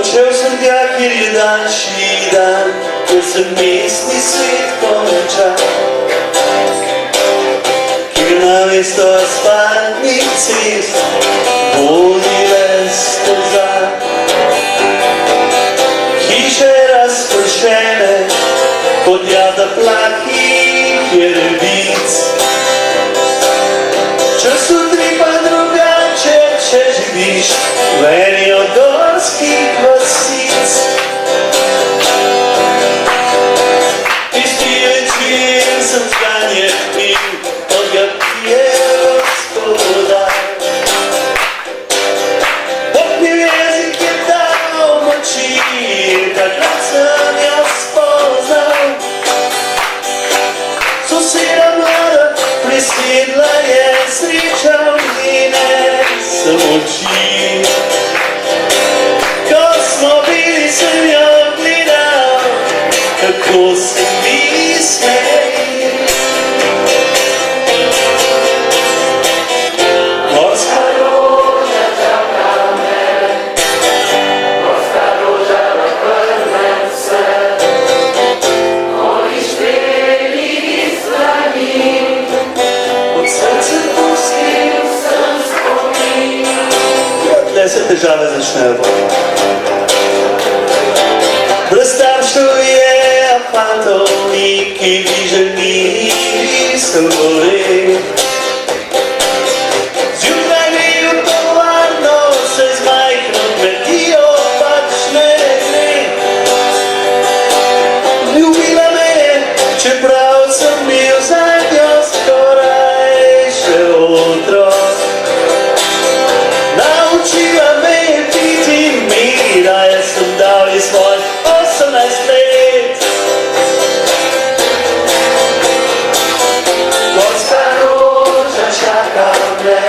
Odšel sem tja, kjer je danšnji dan, kjer se mestni svet konča, kjer namesto asfaltnih cest vodi ves steza. Hiše razpršene, kot jada plakih jerebic. Čas utripa drugače, če živiš v eni od gorskih vasic. Tisti večer sem zganje in od ga pije gospodar. Bogni jezik je dal moči, takrat sem jo spoznal. Soseda mlada prisedla je, sreča v njene sem oči. Ko smo bili, sem jo gledal, kako se mi smeji. Morska roža čaka me, morska roža v prvem se. Moji špeli slani, od srce pustil sem spomin. Tle se težave začnejo. Brez staršev je fantov ni, ki bi želeli se voli. Zjutraj mi v tovarno se z majhno kmetijo pač ne gre. Ljubila me je, čeprav sem bil za njo skoraj še otrok. Naučila me je piti mira, jaz sem dal ji svoj 18 let. Gorska roža čaka me,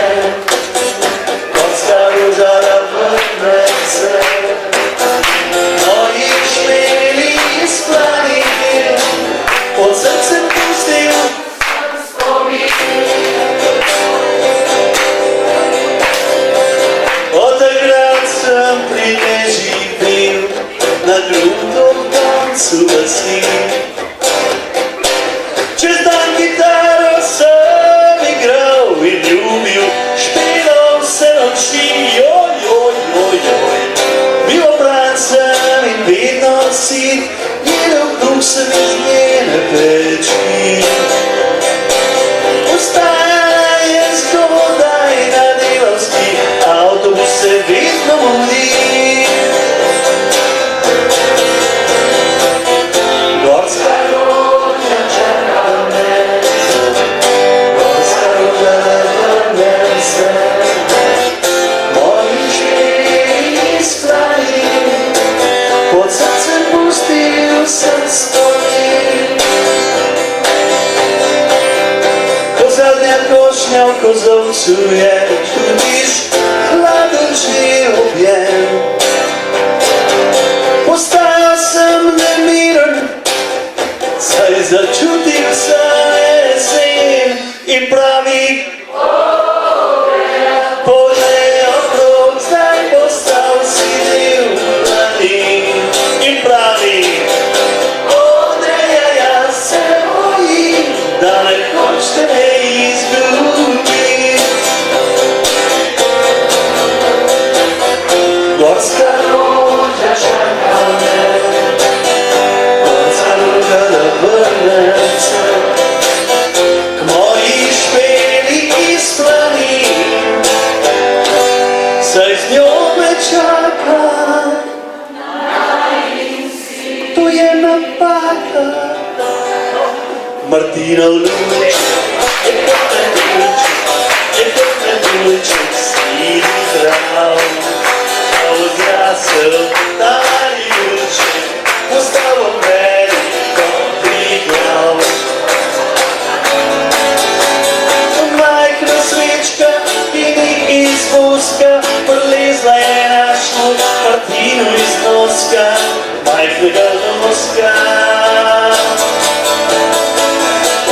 gorska roža vrne se. Moji špeli splani, pod srcem pustil sem spomin. Od takrat sem pri njej živel, na drugom koncu vasi. Čez dan kitaro sem igral in ljubil, špelo vse noči. Joj, joj, joj, joj. Bil obran sem in vedno sit, jedel kruh sem iz njene peči. Vstajala je zgodaj na delavski, avtobus se vedno mudi. Gorska roža čaka me, gorska roža vrne se. Moji špeli splani, pod srcem pustil sem spomin. Ko zadnja košnja v kozovcu je, čutiš hladen že objem. Postajal sem nemiren, saj začutil sem jesen in pravi: poglej okrog, zdaj postal si del planin. In pravi: Andreja, jaz se bojim, da nekoč te ne izgubim. Gorska roža čaka me, gorska roža da vrne se. K moji špeli iz planin, saj z njo me čaka. To je napaka. Martinov luč, je poten luček, sidi zdrav. Odrasel stari luček, postal v meni kot priglav. Majhna svečka, ki ni iz voska, prelezla je našo Martinu iz noska, majhnega noska.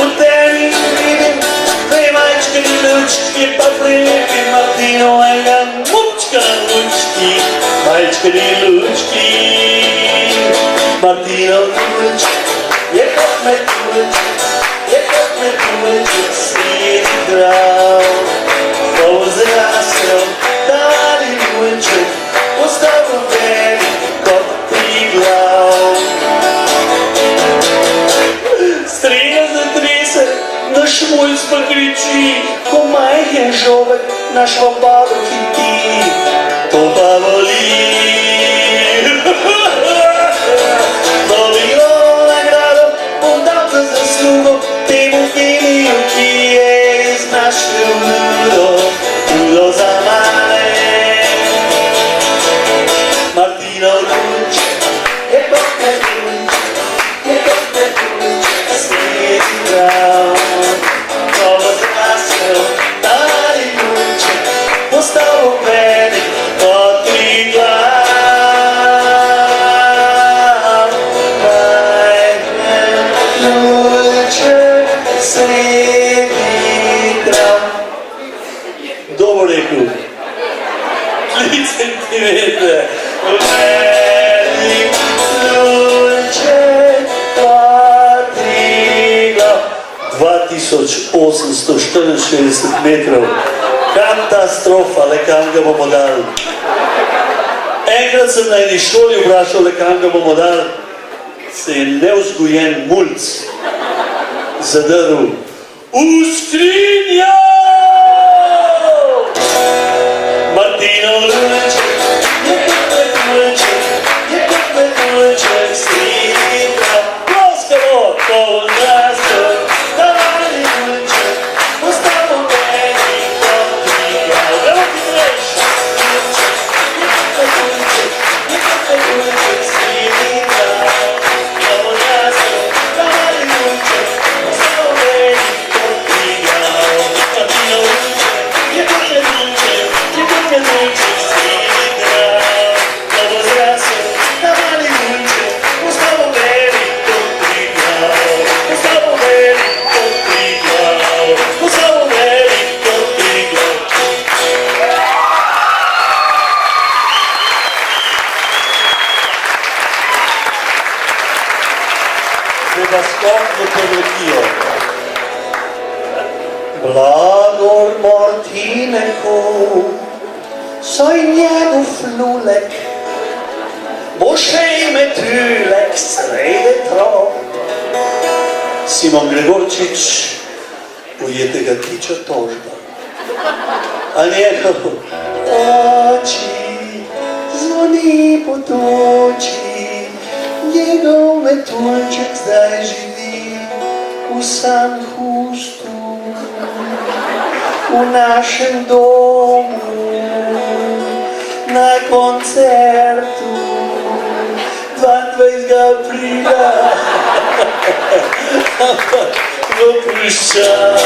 V temi vidim dve majčkeni lučki, pa prilepim Martinovega mučka na lučki. Majčkani lučki, Martinov kulček, je kot metulček, je kot metulček sredi trav. Ko bo zrasel tali mulček, postal bo velik kot Triglav. Strela zatrese, naš mulj pa kriči, ko majhen žovek naš vabado hiti. To pa boli. Dobilo nagrado bom dal za zaslugo temu geniju, ki je iz naše ulo za mane. Martinov luček je kot metulček, je kot metulček sredi trav. Ko bo zrasel tali mulček, postal bo velik kot Triglav. Majhen mulček sredi trav. Kdo bo rekel? 3 centimetre. Velik mulček kot Triglav. 2864 metrov. Katastrofa, le kam ga bomo dali. Enkrat sem na eni šoli vprašal, le kam ga bomo dali. Se je nevzgojen mulc zadrl v skrinjo. Martinov luček, je kot metulček, je kot metulček sredi trav. Ploskamo, ko bo zrasel tali mulček, postal bo velik kot Triglav. Gremo hitrejše. Je kot metulček sredi trav. Ko bo zrasel tali mulček, postal bo velik kot Triglav. Martinov luček, je kot metulček, je kot metulček sredi trav. Ko bo zrasel tali mulček, postal bo velik kot Triglav. Postal bo velik kot Triglav. Postal bo velik kot Triglav. Zdaj pa skok v Prlekijo. Blagor Martineku, saj njegov lulek bo še metulek sredi trav. Simon Gregorčič, ujetega tiča tožba. A njegov oči zvoni po toči, njegov metulček zdaj živi v Sandhustu, v našem domu, na koncertu 22. aprila. Ampak bo prišel.